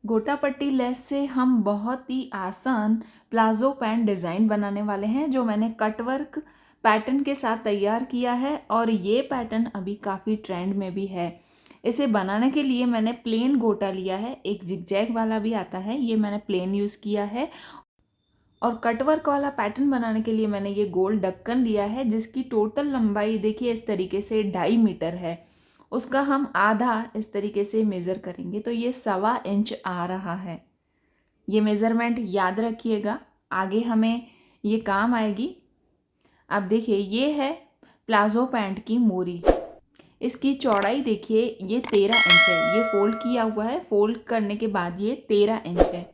गोटा पट्टी लेस से हम बहुत ही आसान प्लाजो पैंट डिज़ाइन बनाने वाले हैं जो मैंने कटवर्क पैटर्न के साथ तैयार किया है और ये पैटर्न अभी काफ़ी ट्रेंड में भी है। इसे बनाने के लिए मैंने प्लेन गोटा लिया है, एक जिगजैग वाला भी आता है, ये मैंने प्लेन यूज़ किया है। और कटवर्क वाला पैटर्न बनाने के लिए मैंने ये गोल ढक्कन लिया है जिसकी टोटल लंबाई देखिए इस तरीके से 2.5 मीटर है। उसका हम आधा इस तरीके से मेज़र करेंगे तो ये 1.25 इंच आ रहा है। ये मेज़रमेंट याद रखिएगा, आगे हमें ये काम आएगी। अब देखिए ये है प्लाजो पैंट की मोरी। इसकी चौड़ाई देखिए ये 13 इंच है, ये फोल्ड किया हुआ है, फोल्ड करने के बाद ये 13 इंच है।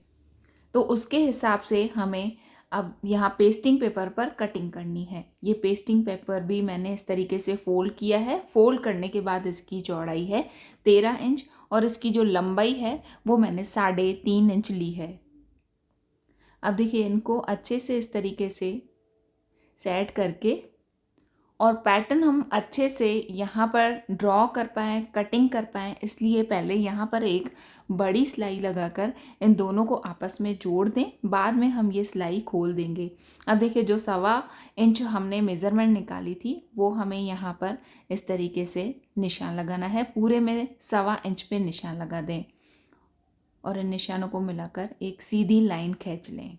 तो उसके हिसाब से हमें अब यहाँ पेस्टिंग पेपर पर कटिंग करनी है। ये पेस्टिंग पेपर भी मैंने इस तरीके से फोल्ड किया है। फोल्ड करने के बाद इसकी चौड़ाई है 13 इंच और इसकी जो लंबाई है वो मैंने 3.5 इंच ली है। अब देखिए इनको अच्छे से इस तरीके से सेट करके और पैटर्न हम अच्छे से यहाँ पर ड्रॉ कर पाएँ, कटिंग कर पाएँ, इसलिए पहले यहाँ पर एक बड़ी सिलाई लगाकर इन दोनों को आपस में जोड़ दें। बाद में हम ये सिलाई खोल देंगे। अब देखिए जो 1.25 इंच हमने मेज़रमेंट निकाली थी वो हमें यहाँ पर इस तरीके से निशान लगाना है। पूरे में 1.25 इंच पे निशान लगा दें और इन निशानों को मिलाकर एक सीधी लाइन खींच लें।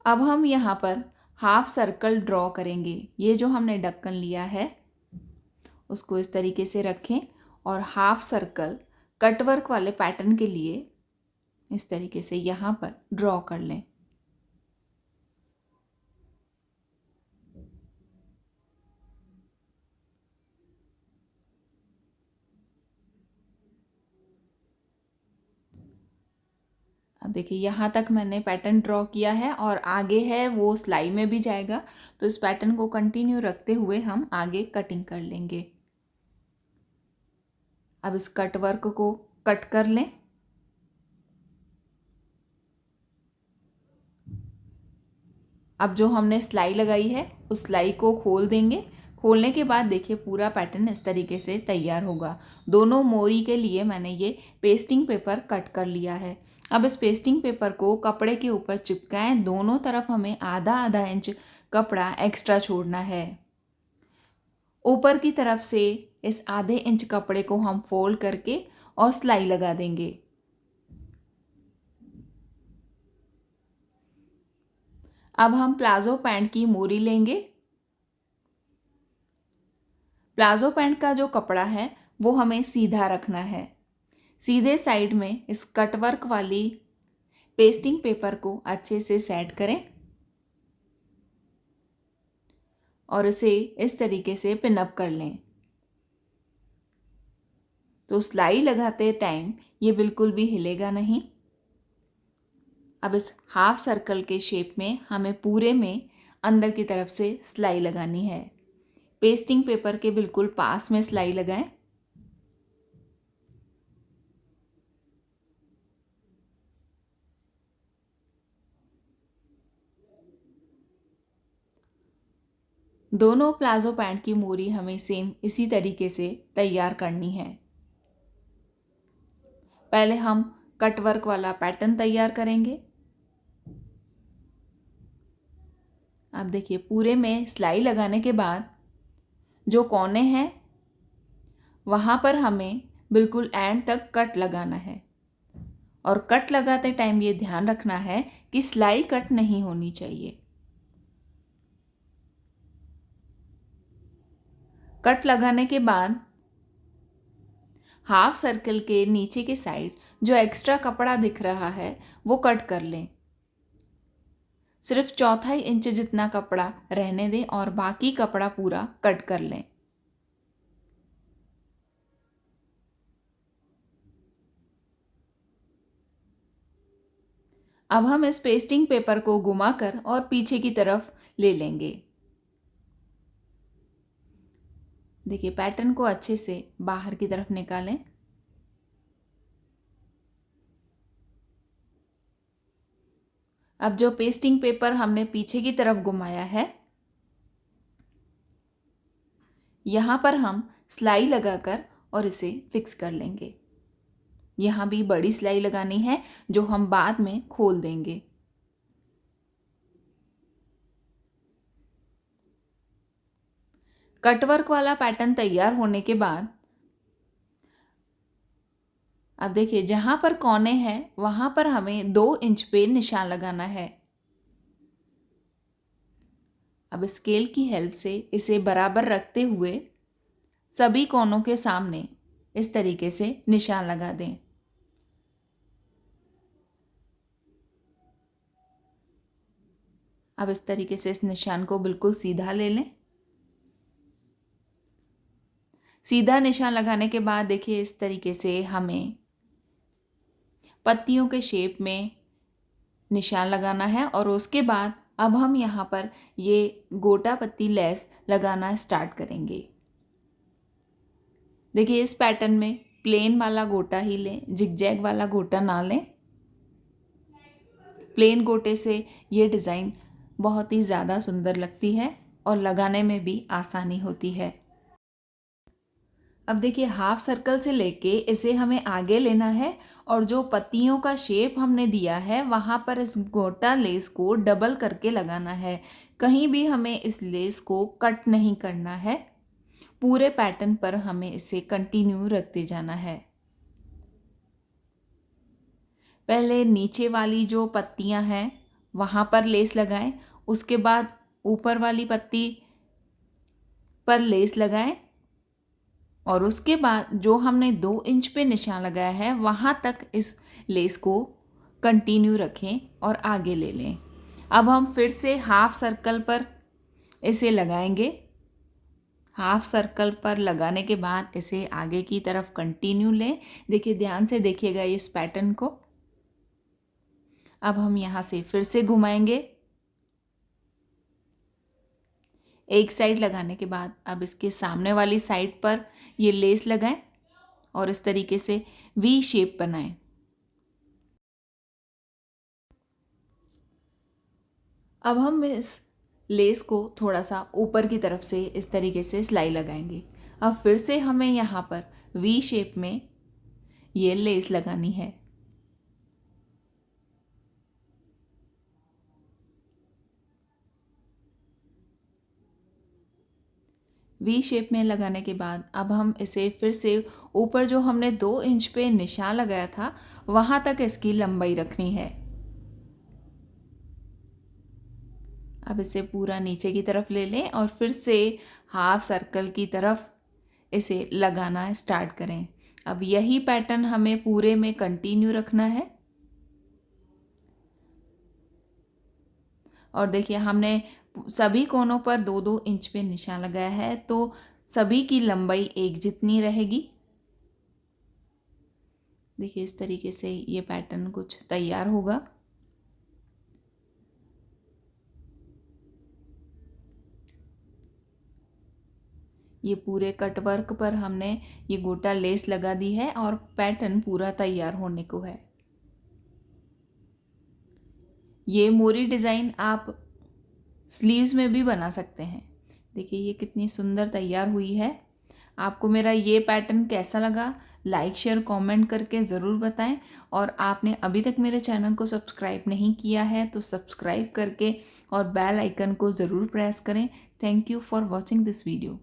अब हम यहाँ पर हाफ सर्कल ड्रॉ करेंगे। ये जो हमने ढक्कन लिया है उसको इस तरीके से रखें और हाफ सर्कल कटवर्क वाले पैटर्न के लिए इस तरीके से यहाँ पर ड्रॉ कर लें। अब देखिए यहाँ तक मैंने पैटर्न ड्रॉ किया है और आगे है वो सिलाई में भी जाएगा, तो इस पैटर्न को कंटिन्यू रखते हुए हम आगे कटिंग कर लेंगे। अब इस कट वर्क को कट कर लें। अब जो हमने सिलाई लगाई है उस सिलाई को खोल देंगे। खोलने के बाद देखिए पूरा पैटर्न इस तरीके से तैयार होगा। दोनों मोरी के लिए मैंने ये पेस्टिंग पेपर कट कर लिया है। अब इस पेस्टिंग पेपर को कपड़े के ऊपर चिपकाएं। दोनों तरफ हमें आधा आधा इंच कपड़ा एक्स्ट्रा छोड़ना है। ऊपर की तरफ से इस आधे इंच कपड़े को हम फोल्ड करके और सिलाई लगा देंगे। अब हम प्लाजो पैंट की मोरी लेंगे। प्लाजो पैंट का जो कपड़ा है वो हमें सीधा रखना है। सीधे साइड में इस कटवर्क वाली पेस्टिंग पेपर को अच्छे से सेट करें और इसे इस तरीके से पिन अप कर लें। तो सिलाई लगाते टाइम ये बिल्कुल भी हिलेगा नहीं। अब इस हाफ सर्कल के शेप में हमें पूरे में अंदर की तरफ से सिलाई लगानी है। पेस्टिंग पेपर के बिल्कुल पास में सिलाई लगाएं। दोनों प्लाजो पैंट की मोरी हमें सेम इसी तरीके से तैयार करनी है। पहले हम कट वर्क वाला पैटर्न तैयार करेंगे। अब देखिए पूरे में सिलाई लगाने के बाद जो कोने हैं वहाँ पर हमें बिल्कुल एंड तक कट लगाना है और कट लगाते टाइम ये ध्यान रखना है कि सिलाई कट नहीं होनी चाहिए। कट लगाने के बाद हाफ सर्कल के नीचे के साइड जो एक्स्ट्रा कपड़ा दिख रहा है वो कट कर लें। सिर्फ 1/4 इंच जितना कपड़ा रहने दें और बाकी कपड़ा पूरा कट कर लें। अब हम इस पेस्टिंग पेपर को घुमाकर और पीछे की तरफ ले लेंगे। देखिए पैटर्न को अच्छे से बाहर की तरफ निकालें। अब जो पेस्टिंग पेपर हमने पीछे की तरफ घुमाया है यहाँ पर हम सिलाई लगाकर और इसे फिक्स कर लेंगे। यहाँ भी बड़ी सिलाई लगानी है जो हम बाद में खोल देंगे। कटवर्क वाला पैटर्न तैयार होने के बाद अब देखिए जहाँ पर कोने हैं वहाँ पर हमें 2 इंच पे निशान लगाना है। अब स्केल की हेल्प से इसे बराबर रखते हुए सभी कोनों के सामने इस तरीके से निशान लगा दें। अब इस तरीके से इस निशान को बिल्कुल सीधा ले लें। सीधा निशान लगाने के बाद देखिए इस तरीके से हमें पत्तियों के शेप में निशान लगाना है और उसके बाद अब हम यहाँ पर ये गोटा पत्ती लेस लगाना स्टार्ट करेंगे। देखिए इस पैटर्न में प्लेन वाला गोटा ही लें, जिगजैग वाला गोटा ना लें। प्लेन गोटे से ये डिज़ाइन बहुत ही ज़्यादा सुंदर लगती है और लगाने में भी आसानी होती है। अब देखिए हाफ सर्कल से लेके इसे हमें आगे लेना है और जो पत्तियों का शेप हमने दिया है वहाँ पर इस गोटा लेस को डबल करके लगाना है। कहीं भी हमें इस लेस को कट नहीं करना है, पूरे पैटर्न पर हमें इसे कंटिन्यू रखते जाना है। पहले नीचे वाली जो पत्तियां हैं वहाँ पर लेस लगाएं, उसके बाद ऊपर वाली पत्ती पर लेस लगाएं और उसके बाद जो हमने 2 इंच पे निशान लगाया है वहाँ तक इस लेस को कंटिन्यू रखें और आगे ले लें। अब हम फिर से हाफ सर्कल पर इसे लगाएंगे। हाफ सर्कल पर लगाने के बाद इसे आगे की तरफ कंटिन्यू लें। देखिए ध्यान से देखिएगा इस पैटर्न को। अब हम यहाँ से फिर से घुमाएंगे। एक साइड लगाने के बाद अब इसके सामने वाली साइड पर ये लेस लगाएं और इस तरीके से वी शेप बनाएं। अब हम इस लेस को थोड़ा सा ऊपर की तरफ से इस तरीके से सिलाई लगाएंगे। अब फिर से हमें यहाँ पर वी शेप में ये लेस लगानी है। वी शेप में लगाने के बाद अब हम इसे फिर से ऊपर जो हमने 2 इंच पे निशान लगाया था वहाँ तक इसकी लंबाई रखनी है। अब इसे पूरा नीचे की तरफ ले लें और फिर से हाफ सर्कल की तरफ इसे लगाना स्टार्ट करें। अब यही पैटर्न हमें पूरे में कंटिन्यू रखना है। और देखिए हमने सभी कोनों पर 2-2 इंच पे निशान लगाया है तो सभी की लंबाई एक जितनी रहेगी। देखिए इस तरीके से ये पैटर्न कुछ तैयार होगा। ये पूरे कटवर्क पर हमने ये गोटा लेस लगा दी है और पैटर्न पूरा तैयार होने को है। ये मोरी डिज़ाइन आप स्लीव्स में भी बना सकते हैं। देखिए ये कितनी सुंदर तैयार हुई है। आपको मेरा ये पैटर्न कैसा लगा लाइक शेयर कमेंट करके ज़रूर बताएं और आपने अभी तक मेरे चैनल को सब्सक्राइब नहीं किया है तो सब्सक्राइब करके और बेल आइकन को ज़रूर प्रेस करें। Thank you for watching this video.